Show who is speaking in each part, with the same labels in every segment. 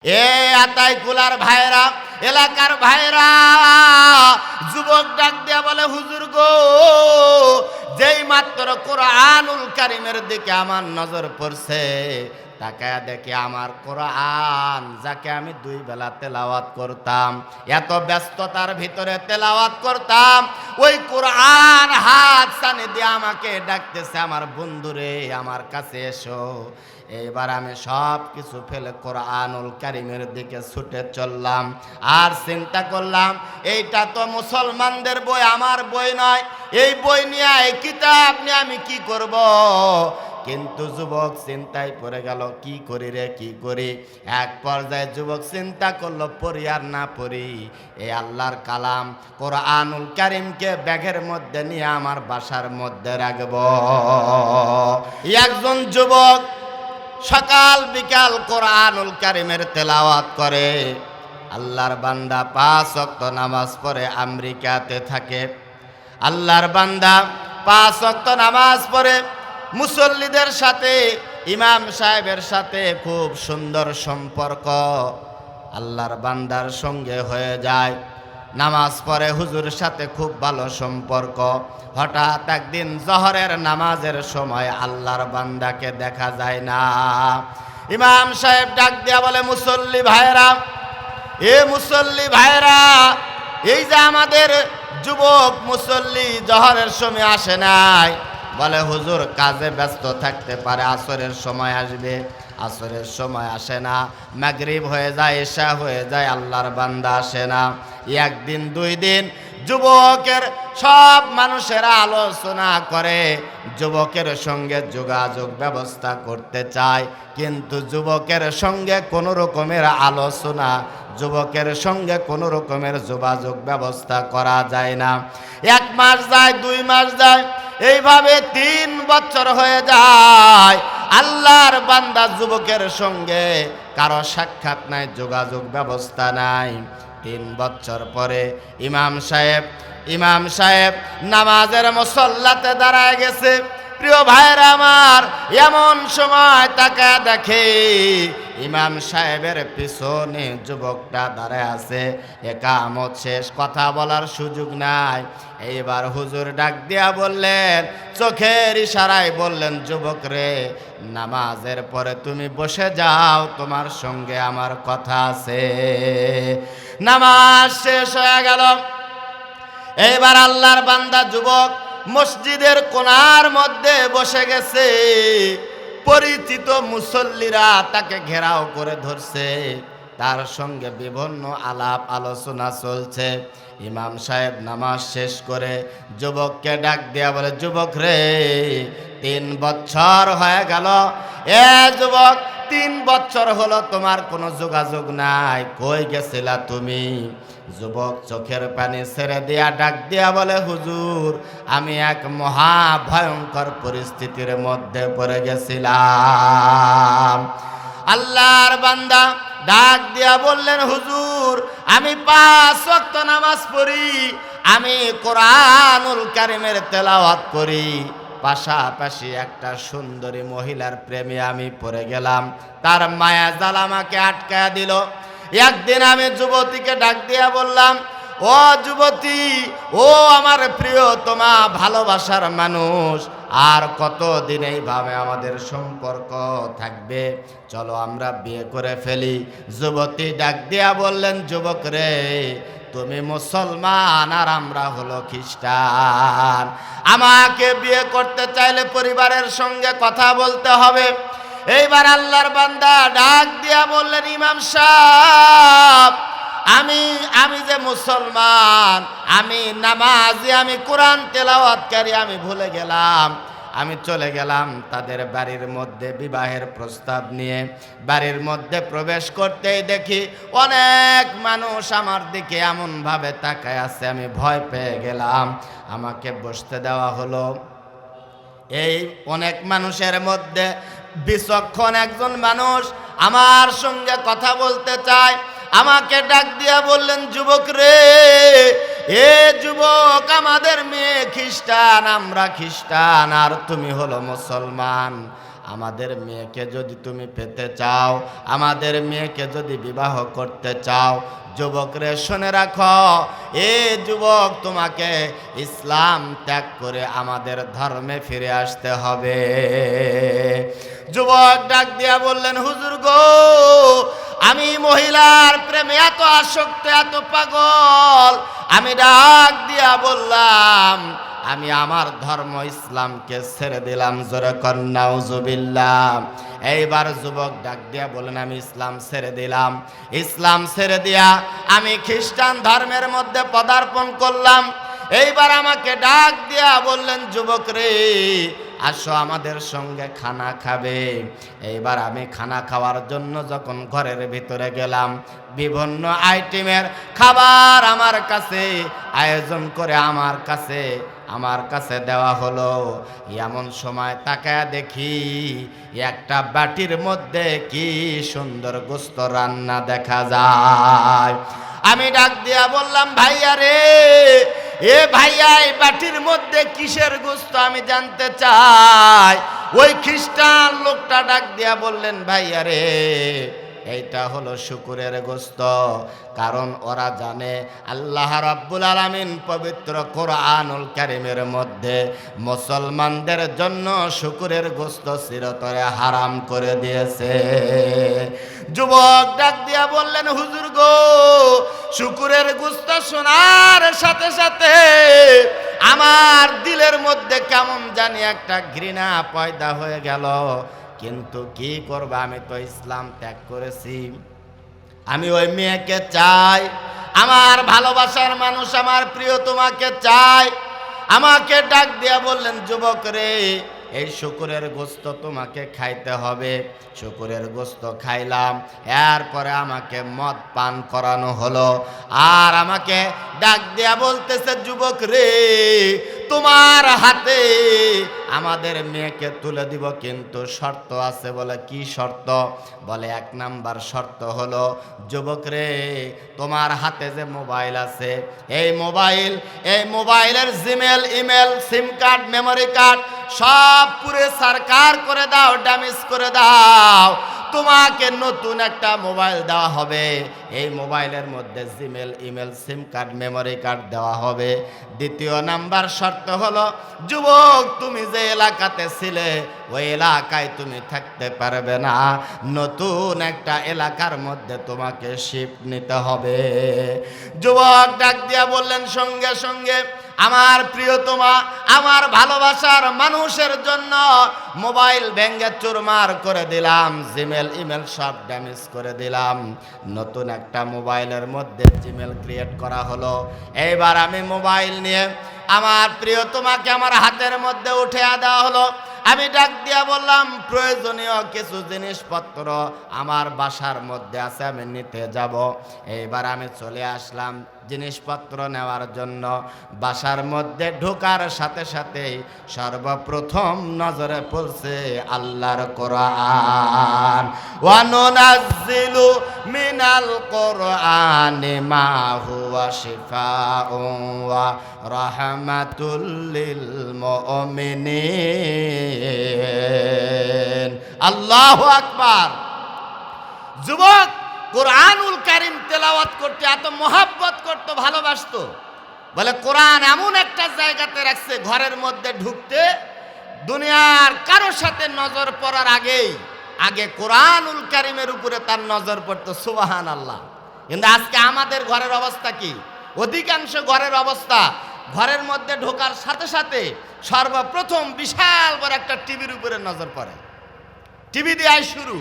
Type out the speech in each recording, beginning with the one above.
Speaker 1: এ আতাইকুলার ভাইরা, এলাকার ভাইরা, যুবক ডাক দিয়া বলে, হুজুর গো, যেই মাত্র কোরআনুল কারীমের দিকে আমার নজর পড়ছে, তাকায়া দেখি আমার কোরআন, যাকে আমি 2 বেলা তেলাওয়াত করতাম, এত ব্যস্ততার ভিতরে তেলাওয়াত করতাম, ওই কোরআন হাত সানি দিয়ে আমাকে ডাকতেছে, আমার বন্ধুরে আমার কাছে এসো। এইবার আমি সব কিছু ফেলে কোরআনুল কারীমের দিকে ছুটে চললাম। আর চিন্তা করলাম, এইটা তো মুসলমানদের বই, আমার বই নয়। এই বই নিয়ে, এই কিতাব নিয়ে আমি কি করব? কিন্তু যুবক চিন্তায় পড়ে গেল, কি করি রে, কি করি? এক পর্যায়ে যুবক চিন্তা করলো, পড়ি আর না পড়ি, এই আল্লাহর কালাম কোরআনুল কারীমকে ব্যাগের মধ্যে নিয়ে আমার বাসার মধ্যে রাখব। একজন যুবক সকাল বিকাল কোরআনুল কারীমের তেলাওয়াত করে। আল্লাহর বান্দা 5 ওয়াক্ত নামাজ পড়ে আমেরিকাতে থাকে। আল্লাহর বান্দা 5 ওয়াক্ত নামাজ পড়ে, মুসল্লিদের সাথে, ইমাম সাহেবের সাথে খুব সুন্দর সম্পর্ক আল্লাহর বান্দার সঙ্গে হয়ে যায়। নামাজ পড়ে, হুজুরের সাথে খুব ভালো সম্পর্ক। হঠাৎ একদিন জহরের নামাজের সময় আল্লাহর বান্দাকে দেখা যায় না। ইমাম সাহেব ডাক দিয়া বলে, মুসল্লি ভাইরা, এ মুসল্লি ভাইরা, এই যে আমাদের যুবক মুসল্লি জহরের সময় আসে নাই। বলে, হুজুর কাজে ব্যস্ত থাকতে পারে, আসরের সময় আসবে। আসরের সময় আসে না, মাগরিব হয়ে যায়, এশা হয়ে যায়, আল্লাহর বান্দা আসে না। 1 দিন 2 দিন যুবকের সব মানুষেরা আলোচনা করে, যুবকের সঙ্গে যোগাযোগ ব্যবস্থা করতে চায়, কিন্তু যুবকের সঙ্গে কোনো রকমের আলোচনা, যুবকের সঙ্গে কোনো রকমের যোগাযোগ ব্যবস্থা করা যায় না। 1 মাস যায়, 2 মাস যায়, এইভাবে 3 বছর হয়ে যায়। আল্লাহর বান্দা যুবকের সঙ্গে কারো সাক্ষাৎ নাই, যোগাযোগ ব্যবস্থা নাই। 3 বছর পরে ইমাম সাহেব নামাজের মুসল্লাতে দাঁড়ায় গেছে। প্রিয় ভাইরা আমার, এমন সময় তাকায় দেখে ইমাম সাহেবের পিছনে যুবকটা দাঁড়ায় আছে। একামত শেষ, কথা বলার সুযোগ নাই। এইবার হুজুর ডাক দিয়া বললেন, চোখের ইশারায় বললেন, যুবক রে, নামাজের পরে তুমি বসে যাও, তোমার সঙ্গে আমার কথা আছে। নামাজ শেষ হয়ে গেল। এইবার আল্লাহর বান্দা যুবক মসজিদের কোণার মধ্যে বসে গেছে। পরিচিত মুসল্লিরা তাকে ঘেরাও করে ধরছে, তার সঙ্গে বিভিন্ন আলাপ আলোচনা চলছে। ইমাম সাহেব নামাজ শেষ করে যুবককে ডাক দিয়া বলে, যুবক রে, 3 বছর হয়ে গেল, এ যুবক, 3 বছর হলো তোমার কোনো যোগাযোগ নাই, কই গেছিলা তুমি? যুবক চোখের পানি ছেড়ে দিয়া ডাক দিয়া বলে, হুজুর, আমি এক মহা ভয়ঙ্কর পরিস্থিতির মধ্যে পড়ে গেছিলাম। আল্লাহর বান্দা ডাক দিয়া বললেন, হুজুর, আমি 5 ওয়াক্ত নামাজ পড়ি, আমি কোরআনুল কারীমের তেলাওয়াত করি, পাশাপাশি একটা সুন্দরী মহিলার প্রেমে আমি পড়ে গেলাম, তার মায়া জাল আমাকে আটকায়া দিল। একদিন আমি যুবতীকে ডাক দিয়া বললাম, ও যুবতী, ও আমার প্রিয়তমা, ভালোবাসার মানুষ, আর কতদিন এইভাবে আমাদের সম্পর্ক থাকবে? চলো আমরা বিয়ে করে ফেলি। যুবতী ডাক দিয়া বললেন, যুবক রে, তুমি মুসলমান আর আমরা হলো খ্রিস্টান, আমাকে বিয়ে করতে চাইলে পরিবারের সঙ্গে কথা বলতে হবে। এইবার আল্লাহর বান্দা ডাক দিয়া বললেন, ইমাম সাহেব, আমি যে মুসলমান, আমি নামাজি, আমি কোরআন তেলাওয়াতকারী, আমি ভুলে গেলাম। আমি চলে গেলাম তাদের বাড়ির মধ্যে বিবাহের প্রস্তাব নিয়ে। বাড়ির মধ্যে প্রবেশ করতেই দেখি অনেক মানুষ আমার দিকে এমনভাবে তাকায় আছে, আমি ভয় পেয়ে গেলাম। আমাকে বসতে দেওয়া হলো। এই অনেক মানুষের মধ্যে বিচক্ষণ একজন মানুষ আমার সঙ্গে কথা বলতে চায়। আমাকে ডাক দিয়া বললেন, যুবক রে, এ যুবক, আমাদের মেয়ে খ্রিস্টান, আমরা খ্রিস্টান, আর তুমি হলো মুসলমান। আমাদের মেয়েকে যদি তুমি পেতে চাও, আমাদের মেয়েকে যদি বিবাহ করতে চাও, যুবক রে শুনে রাখো, এ যুবক তোমাকে ইসলাম ত্যাগ করে আমাদের ধর্মে ফিরে আসতে হবে। যুবক ডাক দিয়া বললেন, হুজুর গো, আমি মহিলার প্রেমে এত আসক্ত, এত পাগল। আমি ডাক দিয়া বললাম, আমি আমার ধর্ম ইসলামকে ছেড়ে দিলাম। জোরে কর নাউজুবিল্লাহ। এইবার যুবক ডাক দিয়া বলেন, আমি ইসলাম ছেড়ে দিলাম। ইসলাম ছেড়ে দিয়া আমি খ্রিস্টান ধর্মের মধ্যে পদার্পণ করলাম। এইবার আমাকে ডাক দিয়া বললেন, যুবক রে, আসো আমাদের সঙ্গে খানা খাবে। এইবার আমি খানা খাওয়ার জন্য যখন ঘরের ভিতরে গেলাম, বিভিন্ন আইটেমের খাবার আমার কাছে আয়োজন করে আমার কাছে দেওয়া হলো। এমন সময় তাকায়া দেখি একটা বাটির মধ্যে কি সুন্দর গোশত রান্না দেখা যায়। আমি ডাক দিয়া বললাম, ভাইয়া রে, এ ভাইয়া, এই বাটির মধ্যে কিসের গোশত আমি জানতে চাই। ওই খ্রিস্টান লোকটা ডাক দিয়া বললেন, ভাইয়া রে, এইটা হলো শুকুরের গোশত। কারণ ওরা জানে আল্লাহ রাব্বুল আলামিন পবিত্র কোরআনুল কারীমের মধ্যে মুসলমানদের জন্য শুকুরের গোশত চিরতরে হারাম করে দিয়েছে। যুবক ডাক দিয়া বললেন, হুজুর গো, শুকুরের গোশত শোনার সাথে সাথে আমার দিলের মধ্যে কেমন জানি একটা ঘৃণা পয়দা হয়ে গেল। কিন্তু কি করব, আমি তো ইসলাম ত্যাগ করেছি। আমি ওই মেয়েকে চাই, আমার ভালোবাসার মানুষ, আমার প্রিয় তোমাকে চাই। আমাকে ডাক দিয়া বললেন, যুবক রে, এই শুকুরের গোশত তোমাকে খাইতে হবে। শুকুরের গোশত খাইলাম, এরপরে আমাকে মদ পান করানো হলো। আর আমাকে ডাক দিয়া বলতেছে, যুবক রে, তোমার হাতে আমাদের মেয়েকে তুলে দিব, কিন্তু শর্ত আছে। বলে, কি শর্ত? বলে, 1 নাম্বার শর্ত হলো, যুবক রে, তোমার হাতে যে মোবাইল আছে, এই মোবাইলের জিমেল, ইমেল, সিম কার্ড, মেমোরি কার্ড সব পুরে সরকার করে দাও, ড্যামেজ করে দাও। তোমাকে নতুন একটা মোবাইল দেওয়া হবে। এই মোবাইলের মধ্যে জিমেল, ইমেল, সিম কার্ড, মেমোরি কার্ড দেওয়া হবে। 2 নাম্বার শর্ত হলো, যুবক, তুমি যে এলাকাতে ছিলে ওই এলাকায় তুমি থাকতে পারবে না। নতুন একটা এলাকার মধ্যে তোমাকে শিফট নিতে হবে। যুবক ডাক দিয়া বললেন, সঙ্গে সঙ্গে আমার প্রিয়তমা, আমার ভালোবাসার মানুষের জন্য মোবাইল ভেঙে চুরমার করে দিলাম, জিমেল, ইমেল সব ড্যামেজ করে দিলাম। নতুন একটা মোবাইলের মধ্যে জিমেল ক্রিয়েট করা হলো। এইবার আমি মোবাইল নিয়ে আমার প্রিয়তমাকে আমার হাতের মধ্যে উঠে দেওয়া হলো। আমি ডাক দিয়া বললাম, প্রয়োজনীয় কিছু জিনিসপত্র আমার বাসার মধ্যে আছে, আমি নিতে যাব। এইবার আমি চলে আসলাম জিনিসপত্র নেওয়ার জন্য। বাসার মধ্যে ঢোকার সাথে সাথে সর্বপ্রথম নজরে পড়ছে আল্লাহর কোরআন। ওয়া নুনাজ্জিলু মিনাল কোরআনি মা হুয়া শিফাউন ওয়া রাহমাতুল লিল মুমিনিন। আল্লাহু আকবার। যুবক কোরআনুল কারীম তেলাওয়াত করতে এত মহব্বত করত, ভালোবাসতো। বলে, কোরআন এমন একটা জায়গাতে রাখছে, ঘরের মধ্যে ঢুকতে দুনিয়ার কারোর সাথে নজর পড়ার আগে কোরআনুল কারীমের উপরে তার নজর পড়তো। সুবহানাল্লাহ। কিন্তু আজকে আমাদের ঘরের অবস্থা কি? অধিকাংশ ঘরের অবস্থা, ঘরের মধ্যে ঢোকার সাথে সাথে সর্বপ্রথম বিশাল বড় একটা টিভির উপরে নজর পড়ে, টিভি দেওয়াই শুরু।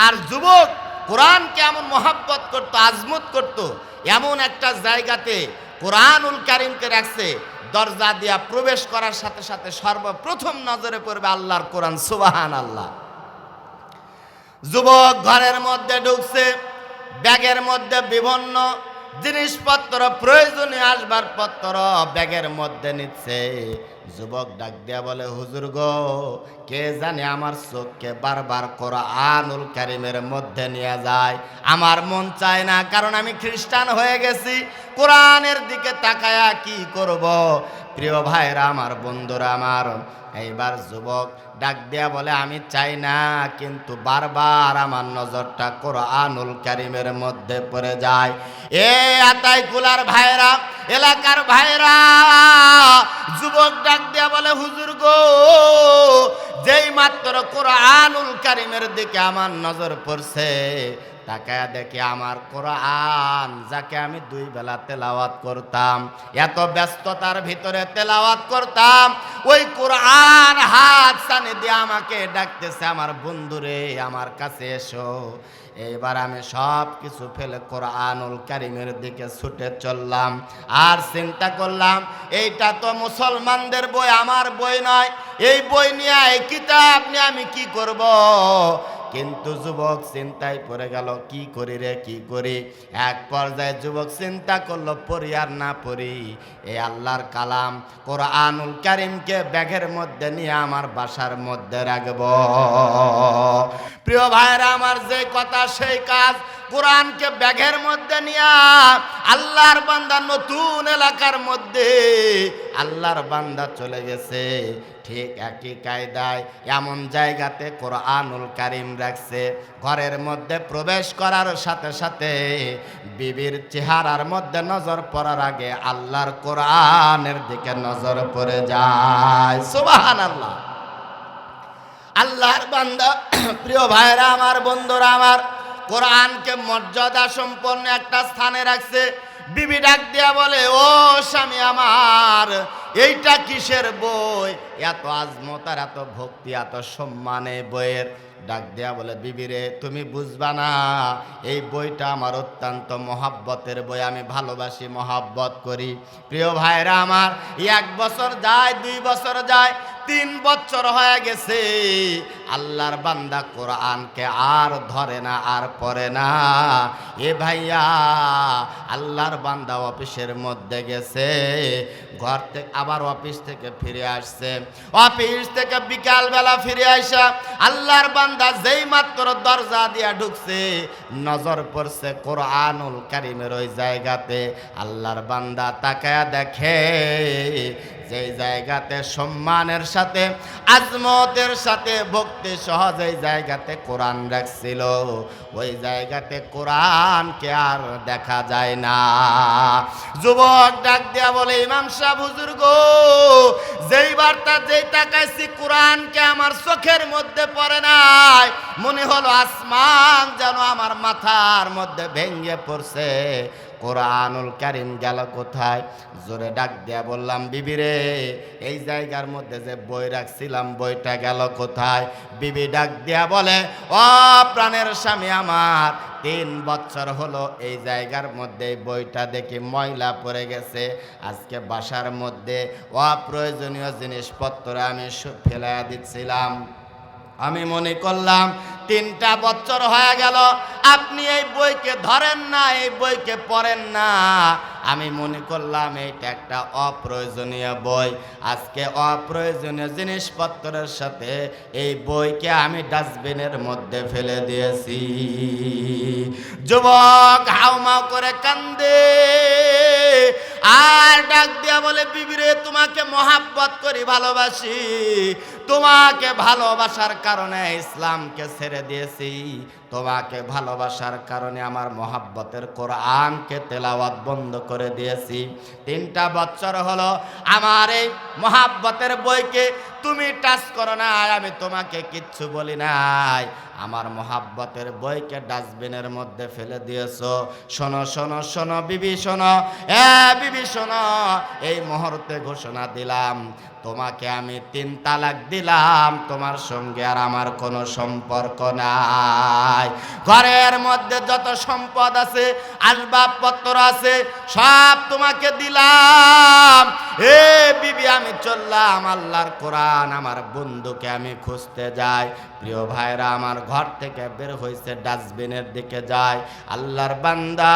Speaker 1: আর যুবক কোরআনকে এমন মহব্বত করত, আজমত করত, এমন একটা জায়গাতে কোরআনুল কারীমকে রাখছে, দরজা দিয়া প্রবেশ করার সাথে সাথে সর্বপ্রথম নজরে পড়বে আল্লাহর কোরআন। সুবহানাল্লাহ। যুবক ঘরের মধ্যে ঢুকছে, ব্যাগের মধ্যে বিভিন্ন জিনিসপত্র, প্রয়োজনীয় আসবাবপত্র ব্যাগের মধ্যে নিচ্ছে। যুবক ডাক দিয়া বলে, হুজুর গো, কে জানে আমার চোখকে বারবার কোরআনুল কারীমের মধ্যে নিয়ে যায়। আমার মন চায় না, কারণ আমি খ্রিস্টান হয়ে গেছি। কোরআনের দিকে তাকায়া কি করব? প্রিয় ভাইরা আমার, বন্ধুরা আমার, এইবার যুবক ডাক দিয়া বলে আমি চাই না, কিন্তু বারবার আমার নজরটা কোরআনুল কারীমের মধ্যে পড়ে যায়। এ আতাইকুলার ভাইরা, এলাকার ভাইরা, যুবক ডাক দিয়া বলে হুজুর গো, যেই মাত্র কোরআনুল কারীমের দিকে আমার নজর পড়ছে, তাকায়া দেখি আমার কোরআন, যাকে আমি 2 বেলা তেলাওয়াত করতাম, এত ব্যস্ততার ভিতরে তেলাওয়াত করতাম, ওই কোরআন হাত সানে দিয়ে আমাকে ডাকতেছে, আমার বন্ধুরে আমার কাছে এসো। এইবার আমি সব কিছু ফেলে কোরআনুল কারীমের দিকে ছুটে চললাম। আর চিন্তা করলাম, এইটা তো মুসলমানদের বই, আমার বই নয়। এই বই নিয়ে, এই কিতাব নিয়ে আমি কি করব? কিন্তু যুবক চিন্তায় পড়ে গেল, কি করি রে, কি করি? এক পর্যায়ে যুবক চিন্তা করলো, পড়ি আর না পড়ি, এই আল্লাহর কালাম কোরআনুল কারীমকে ব্যাগের মধ্যে নিয়ে আমার বাসার মধ্যে রাখব। প্রিয় ভাইরা আমার, যে কথা সেই কাজ। কোরআনকে ব্যাগের মধ্যে নিয়ে আল্লাহর বান্দা নতুন এলাকার মধ্যে আল্লাহর বান্দা চলে গেছে। ঠিক একই কায়দায় এমন জায়গাতে কোরআনুল কারীম রাখছে, ঘরের মধ্যে প্রবেশ করার সাথে সাথে বিবির চেহারার মধ্যে নজর পড়ার আগে আল্লাহর কোরআনের দিকে নজর পড়ে যায়। সুবহানাল্লাহ। আল্লাহর বান্দা, প্রিয় ভাইরা আমার, বন্ধুরা আমার, কোরআনকে মর্যাদা সম্পন্ন একটা স্থানে রাখছে। বিবি ডাক দিয়া বলে, ও স্বামী আমার, এইটা কিসের বই? এত আজমত আর এত ভক্তি, এত সম্মানে বইয়ের। ডাক দেয়া বলে, বিবিরে তুমি বুঝবা না, এই বইটা আমার অত্যন্ত মহাব্বতের বই, আমি ভালোবাসি, মহাব্বত করি। প্রিয় ভাইরা আমার, 1 বছর যায়, 2 বছর যায়, 3 বছর হয়ে গেছে, আল্লাহর বান্দা কোরআনকে আর ধরে না, আর পড়ে না। এ ভাইয়া, আল্লাহর বান্দা অফিসের মধ্যে গেছে, ঘর থেকে আবার অফিস থেকে ফিরে আসছে, অফিস থেকে বিকালবেলা ফিরে আসা আল্লাহর বান্দা যেই মাত্র দরজা দিয়া ঢুকছে, নজর পড়ছে কোরআনুল কারীমের ওই জায়গাতে। আল্লাহর বান্দা তাকায়া দেখে, যেই জায়গাতে সম্মানের সাথে, আজমতের সাথে, ভক্তি সহজেই জায়গাতে কোরআন রাখছিল, ওই জায়গাতে কোরআনকে আর দেখা যায় না। যুবক ডাক দিয়া বলে, ইমাম সাহেব, হুজুর গো, যেই বার্তা, যেই তাকাইছি, কোরআনকে আমার চোখের মধ্যে পড়ে নাই, মনে হলো আসমান যেন আমার মাথার মধ্যে ভেঙে পড়ছে। কোরআনুল কারীম গেল কোথায়? জোরে ডাক দিয়া বললাম, বিবিরে, এই জায়গার মধ্যে যে বই রাখছিলাম, বইটা গেল কোথায়? বিবি ডাক দিয়া বলে, ও প্রাণের স্বামী আমার, 3 বছর হলো এই জায়গার মধ্যে বইটা দেখি ময়লা পড়ে গেছে। আজকে বাসার মধ্যে অপ্রয়োজনীয় জিনিসপত্র আমি ফেলে দিচ্ছিলাম, আমি মনে করলাম 3টা বছর হয়ে গেল আপনি এই বইকে ধরেন না, এই বইকে পড়েন না। আমি মনে করলাম এইটা একটা অপ্রয়োজনীয় বই। আজকে অপ্রয়োজনীয় জিনিসপত্রের সাথে এই বইকে আমি ডাস্টবিনের মধ্যে ফেলে দিয়েছি। যুবক হাউমাউ করে কান্দে আর ডাক দিয়া বলে, বিবিরে, তোমাকে মহাব্বত করি, ভালোবাসি, তোমাকে ভালোবাসার কারণে ইসলামকে ছেড়ে দিয়েছি, তোমাকে ভালোবাসার কারণে আমার মহাব্বতের কোরআনকে তেলাওয়াত বন্ধ করে দিয়েছি। 3টা বছর হলো আমার এই মহাব্বতের বইকে তুমি টাচ করো না, আমি তোমাকে কিচ্ছু বলি নাই, আমার মহাব্বতের বইকে ডাস্টবিনের মধ্যে ফেলে দিয়েছো। শোনো শোনো শোনো বিবি, শোনো, বিবি শোনো, এই মুহূর্তে ঘোষণা দিলাম, তোমাকে আমি 3 তালাক দিলাম, তোমার সঙ্গে আর আমার কোনো সম্পর্ক নাই। ঘরের মধ্যে যত সম্পদ আছে, আসবাবপত্র আছে, সব তোমাকে দিলাম। এ বিবি, আমি চললাম, আল্লাহর কোরআন আমার বন্ধুকে আমি খুঁজতে যাই। প্রিয় ভাইরা আমার, ঘর থেকে বের হয়েছে, ডাস্টবিনের দিকে যায়। আল্লাহর বান্দা,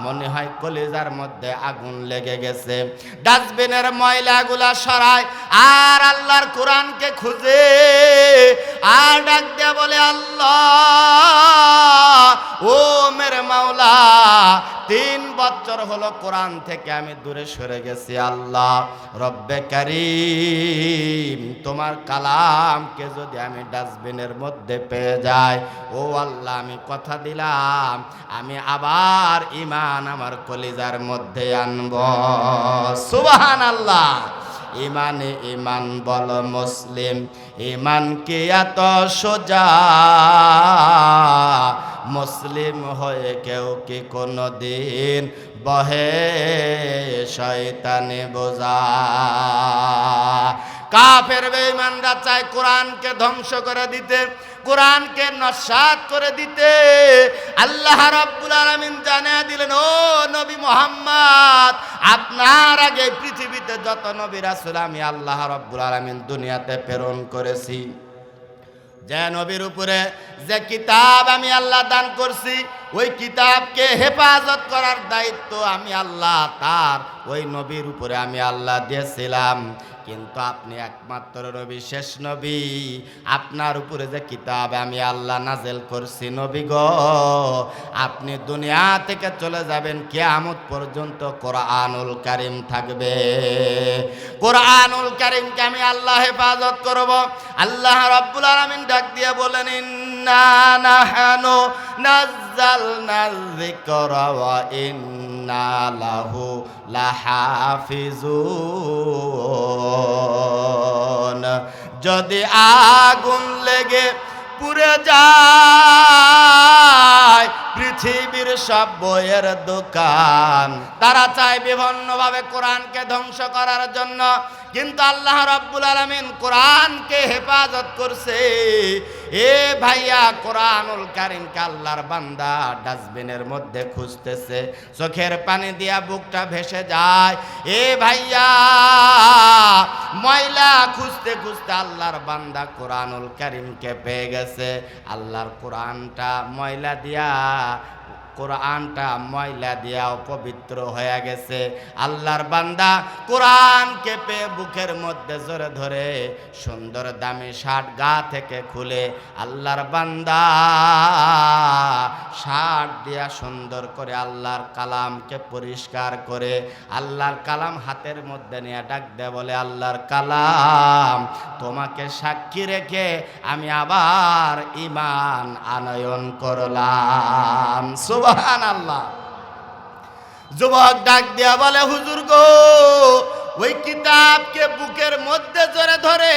Speaker 1: মনে হয় কলিজার মধ্যে আগুন লেগে গেছে। ডাস্টবিনের ময়লাগুলা সরায় আর আল্লাহর কোরআনকে খুঁজে আর ডাক দেয়া বলে, আল্লাহ, ও মেরে মাওলা, 3 বছর হলো কোরআন থেকে আমি দূরে সরে গেছি। আল্লাহ রব্বে কারীম, তোমার কালামকে যদি আমি ডাস্টবিনের মধ্যে পেয়ে যাই, ও আল্লাহ আমি কথা দিলাম আমি আবার ঈমান আমার কলিজার মধ্যে আনব। সুবহানাল্লাহ। ইমানে ইমান বল মুসলিম, ইমান কি এত সোজা, মুসলিম হয়ে কেউ কি কোনো দিন বহে শয়তানি বোঝা। কাফের বেঈমানরা চায় কোরআনকে ধ্বংস করে দিতে, কোরআনকে নস্যাৎ করে দিতে। আল্লাহ রাব্বুল আলামিন জানিয়ে দিলেন, ও নবী মুহাম্মদ, আপনার আগে পৃথিবীতে যত নবী রাসূল আমি আল্লাহ রাব্বুল আলামিন দুনিয়াতে প্রেরণ করেছি, যে নবীর উপরে যে কিতাব আমি আল্লাহ দান করছি, ওই কিতাবকে হেফাজত করার দায়িত্ব আমি আল্লাহ তার ওই নবীর উপরে আমি আল্লাহ দিয়েছিলাম। কিন্তু আপনি একমাত্র নবী, শেষ নবী, আপনার উপরে যে কিতাব আমি আল্লাহ নাজেল করছি, নবী গো আপনি দুনিয়া থেকে চলে যাবেন, কিয়ামত পর্যন্ত কোরআনুল কারীম থাকবে। কোরআনুল কারীমকে আমি আল্লাহ হেফাজত করব। আল্লাহ রাব্বুল আলামিন ডাক দিয়ে বলেন, ইন্না নাহনু নাযালনা যিকরা ওয়া ইন্না লাহু লাহাফিজুন। যদি আগুন লেগে পুড়ে যায় পৃথিবীর সব বইয়ের দোকান, তারা চায় বিভিন্নভাবে কোরআনকে ধ্বংস করার জন্য, কিন্তু আল্লাহ রাব্বুল আলামিন কোরআনকে হেফাজত করছে। এ ভাইয়া, কোরআনুল কারীমকে আল্লাহর বান্দা ডাস্টবিনের মধ্যে খুঁজতেছে, চোখের পানি দিয়া বুকটা ভেসে যায়। এ ভাইয়া, ময়লা খুঁজতে খুঁজতে আল্লাহর বান্দা কোরআনুল কারীমকে পেয়ে গেছে। আল্লাহর কোরআনটা ময়লা দিয়া, কোরআনটা ময়লা দিয়া অপবিত্র হয়ে গেছে। আল্লাহর বান্দা কোরআনকে পেয়ে বুকের মধ্যে জোরে ধরে সুন্দর দামি শার্ট গা থেকে খুলে আল্লাহর বান্দা শার্ট দিয়া সুন্দর করে আল্লাহর কালামকে পরিষ্কার করে আল্লাহর কালাম হাতের মধ্যে নিয়ে ডাক দে বলে, আল্লাহর কালাম তোমাকে সাক্ষী রেখে আমি আবার ঈমান আনয়ন করলাম। সুবহানাল্লাহ। যুবক ডাক দিয়া বলে, হুজুর গো, ওই কিতাবকে বুকের মধ্যে জোরে ধরে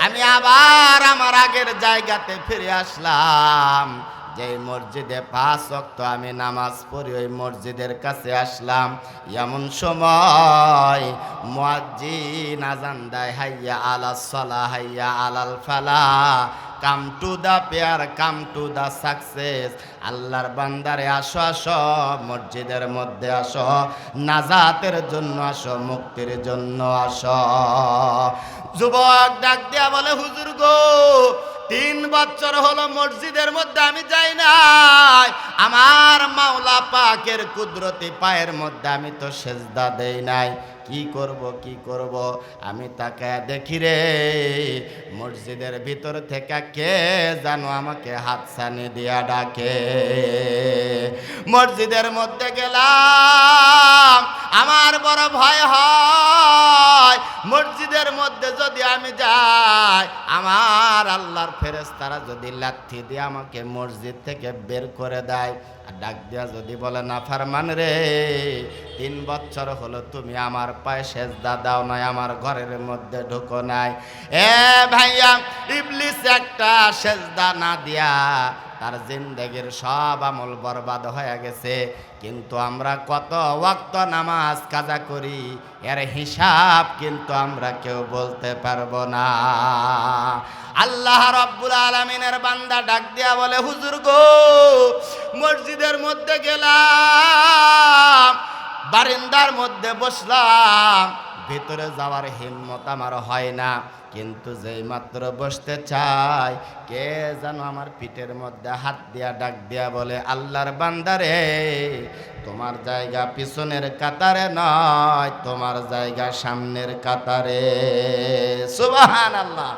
Speaker 1: আমি আবার আমার আগের জায়গাতে ফিরে আসলাম। যে মসজিদে 5 ওয়াক্ত আমি নামাজ পড়ি, ওই মসজিদের কাছে আসলাম। এমন সময় মুয়াজ্জিন আযান দেয়, হাইয়া আলাস সালাহ, হাইয়া আলাল ফালাহ, come to the prayer, come to the success. আল্লাহর বান্দারে আসো, আসো মসজিদের মধ্যে আসো, নাজাতের জন্য আসো, মুক্তির জন্য আসো। যুবক ডাক দিয়া বলে, হুজুর গো, 3 বছর হলো মসজিদের মধ্যে আমি যাই নাই, আমার মাওলা পাকের কুদরতি পায়ের মধ্যে আমি তো সেজদা দেই নাই। কি করব, কি করব? আমি তাকায় দেখি রে, মসজিদের ভিতর থেকে কে জানো আমাকে হাতছানি দিয়া ডাকে। মসজিদের মধ্যে গেলাম, আমার বড় ভয় হয়, মসজিদের মধ্যে যদি আমি যাই, আমার আল্লাহর ফেরেশতারা যদি লাথি দিয়ে আমাকে মসজিদ থেকে বের করে দেয়, আর ডাক দিয়া যদি বলে, নাফরমান রে, 3 বছর হলো তুমি আমার পায়ে সেজদা দাও নাই, আমার ঘরের মধ্যে ঢুকো নাই। এ ভাইয়া, ইবলিস একটা সেজদা না দিয়া তার জিন্দেগির সব আমল বরবাদ হয়ে গেছে। কিন্তু আমরা কত ওয়াক্ত নামাজ কাজা করি, এর হিসাব কিন্তু আমরা কেউ বলতে পারবো না। আল্লাহ রাব্বুল আলামিনের বান্দা ডাক দিয়া বলে, হুজুর গো, মসজিদের মধ্যে গেলাম, বারান্দার মধ্যে বসলাম, ভিতরে যাওয়ার হিম্মত আমার হয় না, কিন্তু যেই মাত্র বসতে চাই, কে যেন আমার পিঠের মধ্যে হাত দিয়া ডাক দিয়া বলে, আল্লাহর বান্দারে, তোমার জায়গা পিছনের কাতারে নয়, তোমার জায়গা সামনের কাতারে। সুবহানাল্লাহ।